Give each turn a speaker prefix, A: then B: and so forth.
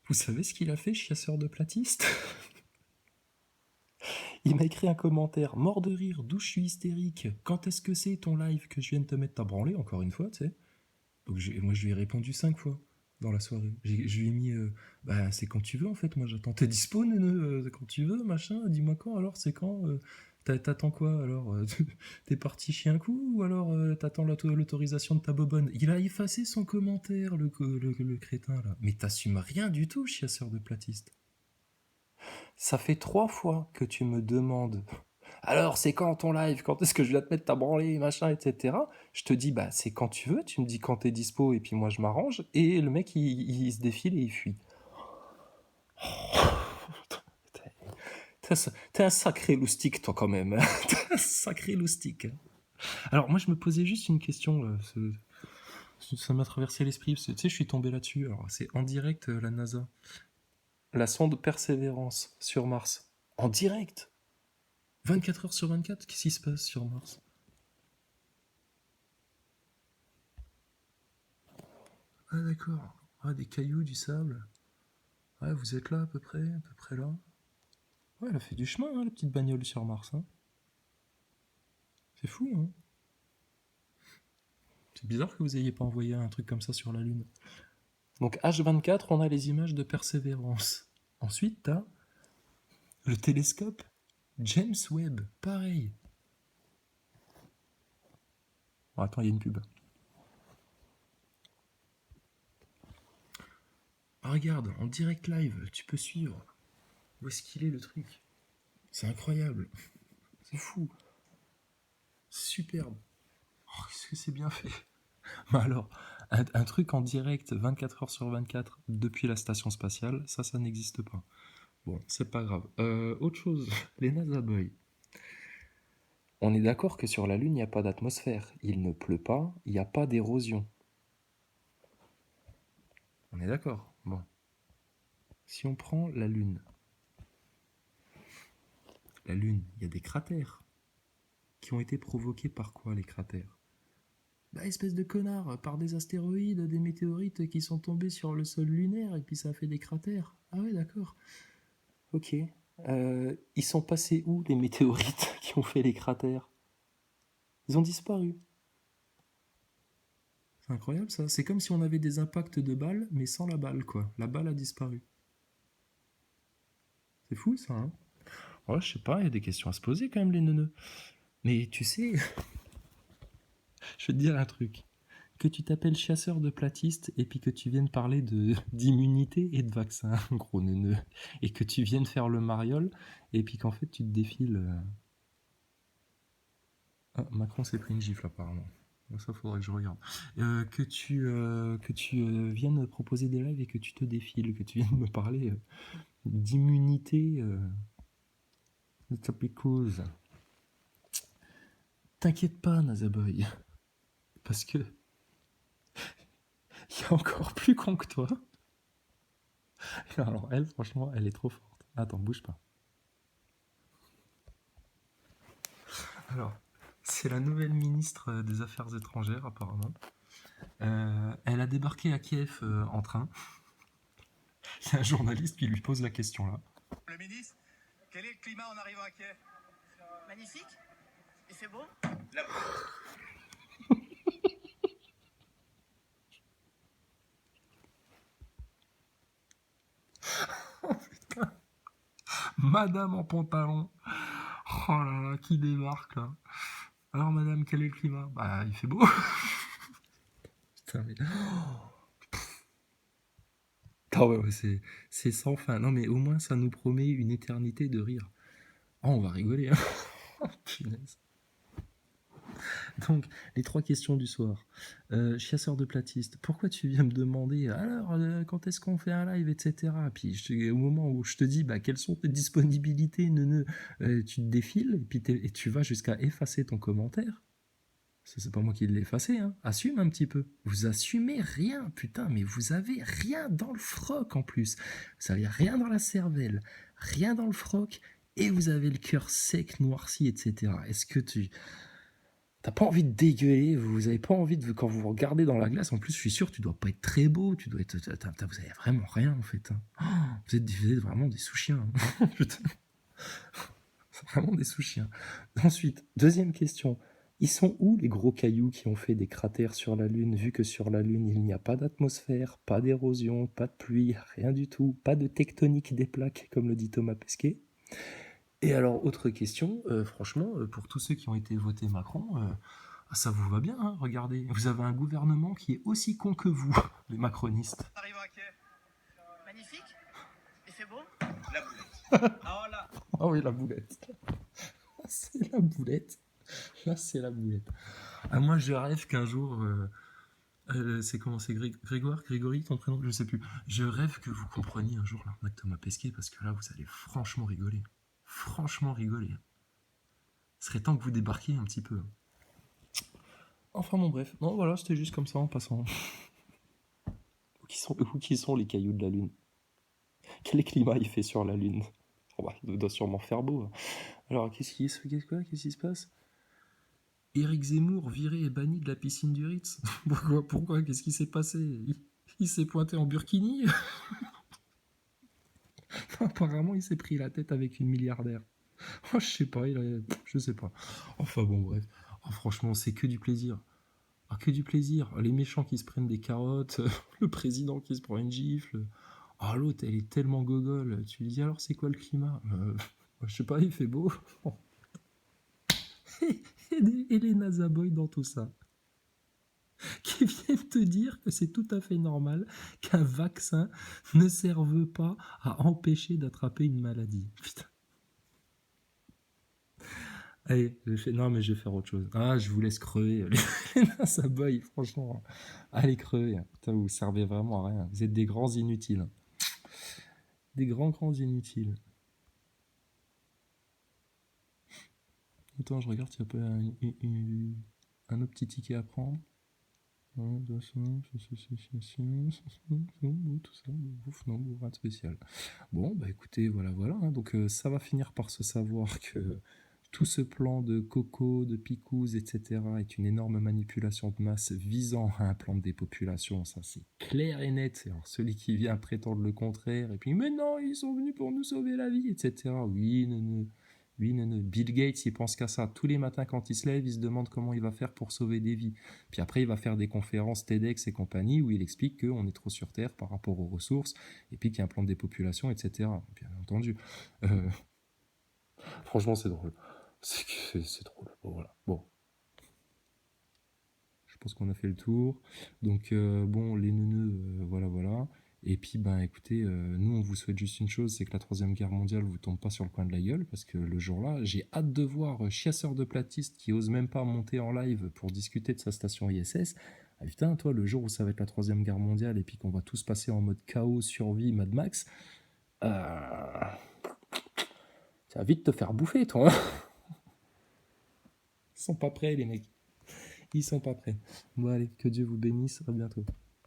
A: Vous savez ce qu'il a fait, chasseur de platistes? Il m'a écrit un commentaire, mort de rire, d'où je suis hystérique. Quand est-ce que c'est ton live que je viens de te mettre ta branlée, encore une fois, tu sais? Donc moi je lui ai répondu 5 fois dans la soirée. Je lui ai mis, bah c'est quand tu veux en fait, moi j'attends. T'es dispo, quand tu veux, machin, dis-moi quand alors, c'est quand t'attends quoi alors t'es parti chier un coup ou alors t'attends l'autorisation de ta bobonne? Il a effacé son commentaire, le crétin là. Mais t'assumes rien du tout, chasseur de platistes. Ça fait 3 fois que tu me demandes. Alors, c'est quand ton live? Quand est-ce que je viens te mettre ta branlée, machin, etc. Je te dis, bah, c'est quand tu veux. Tu me dis quand t'es dispo et puis moi je m'arrange. Et le mec, il se défile et il fuit. T'es un sacré loustique, toi, quand même. T'es un sacré loustique. Alors, moi, je me posais juste une question. Là, ça m'a traversé l'esprit. Tu sais, je suis tombé là-dessus. Alors, c'est en direct, la NASA. La sonde Persévérance sur Mars. En direct. 24 heures sur 24, qu'est-ce qui se passe sur Mars? Ah d'accord. Ah, des cailloux, du sable. Ouais, vous êtes là à peu près là. Ouais, elle a fait du chemin, hein, la petite bagnole sur Mars. Hein. C'est fou, hein. C'est bizarre que vous ayez pas envoyé un truc comme ça sur la Lune. Donc H24, on a les images de Persévérance. Ensuite, t'as le télescope James Webb. Pareil. Bon, attends, il y a une pub. Ah, regarde, en direct live, tu peux suivre. Où est-ce qu'il est le truc? C'est incroyable. C'est fou. Superbe. Oh, qu'est-ce que c'est bien fait. Mais alors, un truc en direct 24 heures sur 24 depuis la station spatiale, ça n'existe pas. Bon, c'est pas grave. Autre chose, les NASA Boys. On est d'accord que sur la Lune, il n'y a pas d'atmosphère. Il ne pleut pas, il n'y a pas d'érosion. On est d'accord. Bon. Si on prend la Lune, il y a des cratères qui ont été provoqués par quoi les cratères? Bah, espèce de connard, par des astéroïdes, des météorites qui sont tombés sur le sol lunaire et puis ça a fait des cratères. Ah ouais, d'accord. Ok. Ils sont passés où les météorites qui ont fait les cratères? Ils ont disparu. C'est incroyable ça. C'est comme si on avait des impacts de balles, mais sans la balle, quoi. La balle a disparu. C'est fou ça, hein? Ouais, je sais pas, il y a des questions à se poser quand même, les neuneux. Mais tu sais, je vais te dire un truc. Que tu t'appelles chasseur de platistes et puis que tu viennes parler d'immunité et de vaccin, gros neuneu. Et que tu viennes faire le mariole et puis qu'en fait tu te défiles. Ah, Macron s'est pris une gifle apparemment. Ça faudrait que je regarde. Que tu viennes proposer des lives et que tu te défiles, que tu viennes me parler d'immunité de ta picouse. T'inquiète pas, Nazaboy, parce que il y a encore plus con que toi. Alors elle, franchement, elle est trop forte. Attends, bouge pas. Alors, c'est la nouvelle ministre des Affaires étrangères apparemment. Elle a débarqué à Kiev en train. Il y a un journaliste qui lui pose la question là.
B: Le ministre, quel est le climat en arrivant à Kiev?
C: Magnifique. Il fait beau.
A: Madame en pantalon. Oh là là, qui débarque là. Alors madame, quel est le climat? Bah, il fait beau. Putain, mais... Ah ouais, ouais, c'est sans fin. Non mais au moins ça nous promet une éternité de rire. Oh, on va rigoler, hein. Punaise. Donc, les 3 questions du soir. Chasseur de platistes, pourquoi tu viens me demander alors quand est-ce qu'on fait un live, etc. Puis au moment où je te dis bah, quelles sont tes disponibilités, tu te défiles et tu vas jusqu'à effacer ton commentaire. C'est pas moi qui l'ai effacé, hein. Assume un petit peu. Vous assumez rien, putain, mais vous avez rien dans le froc en plus. Vous avez rien dans la cervelle, rien dans le froc, et vous avez le cœur sec, noirci, etc. Est-ce que tu... t'as pas envie de dégueuler, vous avez pas envie de, quand vous vous regardez dans la glace, en plus, je suis sûr, tu dois pas être très beau, tu dois être, vous avez vraiment rien, en fait. Hein. Oh, vous êtes vraiment des sous-chiens. Hein. Putain. C'est vraiment des sous-chiens. Ensuite, deuxième question. Ils sont où les gros cailloux qui ont fait des cratères sur la Lune, vu que sur la Lune, il n'y a pas d'atmosphère, pas d'érosion, pas de pluie, rien du tout, pas de tectonique des plaques, comme le dit Thomas Pesquet. Et alors, autre question, franchement, pour tous ceux qui ont été votés Macron, ça vous va bien, hein, regardez. Vous avez un gouvernement qui est aussi con que vous, les macronistes.
B: On arrive à quai.
C: Magnifique. Il fait beau.
B: La boulette. Ah là.
A: Ah oui, la boulette. C'est la boulette. Là, c'est la boulette. Ah, moi, je rêve qu'un jour... c'est comment, c'est Grégory, ton prénom, je sais plus. Je rêve que vous compreniez un jour l'arnaque Thomas Pesquet, parce que là, vous allez franchement rigoler. Franchement rigoler. Ce serait temps que vous débarquiez un petit peu. Enfin bon, bref. Non, voilà, c'était juste comme ça en passant. Où qui sont les cailloux de la Lune? Quel climat il fait sur la Lune? Oh bah, il doit sûrement faire beau. Hein. Alors, qu'est-ce qui se passe? Éric Zemmour viré et banni de la piscine du Ritz. Pourquoi? Qu'est-ce qui s'est passé? Il s'est pointé en burkini. Apparemment, il s'est pris la tête avec une milliardaire. Oh, je sais pas, je sais pas. Enfin bon, bref. Oh, franchement, c'est que du plaisir. Ah, que du plaisir. Les méchants qui se prennent des carottes, le président qui se prend une gifle. Ah, l'autre, elle est tellement gogole. Tu lui dis alors, c'est quoi le climat? Je sais pas, il fait beau. Et les nasaboys dans tout ça. Qui viennent te dire que c'est tout à fait normal qu'un vaccin ne serve pas à empêcher d'attraper une maladie. Putain. Allez, non mais je vais faire autre chose. Ah, je vous laisse crever. Les nasaboys, franchement. Allez crever. Putain, vous servez vraiment à rien. Vous êtes des grands inutiles. Des grands inutiles. Attends, je regarde s'il n'y a pas un autre petit ticket à prendre. Tout ça, non, rien de spécial. Bon, bah écoutez, voilà. Hein. Donc ça va finir par se savoir que tout ce plan de coco, de picouze, etc. est une énorme manipulation de masse visant à un plan de dépopulation. Ça, c'est clair et net. Alors celui qui vient prétendre le contraire, et puis mais non, ils sont venus pour nous sauver la vie, etc. Oui, non. Bill Gates, il pense qu'à ça. Tous les matins, quand il se lève, il se demande comment il va faire pour sauver des vies. Puis après, il va faire des conférences TEDx et compagnie où il explique qu'on est trop sur Terre par rapport aux ressources et puis qu'il y a un plan de dépopulation, etc. Bien entendu. Franchement, c'est drôle. C'est drôle. Bon, voilà. Bon. Je pense qu'on a fait le tour. Donc, bon, les neuneux, voilà. Et puis, ben, écoutez, nous, on vous souhaite juste une chose, c'est que la Troisième Guerre mondiale vous tombe pas sur le coin de la gueule, parce que le jour-là, j'ai hâte de voir Chasseur de platistes qui ose même pas monter en live pour discuter de sa station ISS. Ah putain, toi, le jour où ça va être la Troisième Guerre mondiale et puis qu'on va tous passer en mode chaos, survie, Mad Max, ça va vite te faire bouffer, toi. Hein. Ils sont pas prêts, les mecs. Ils sont pas prêts. Bon, allez, que Dieu vous bénisse. À bientôt.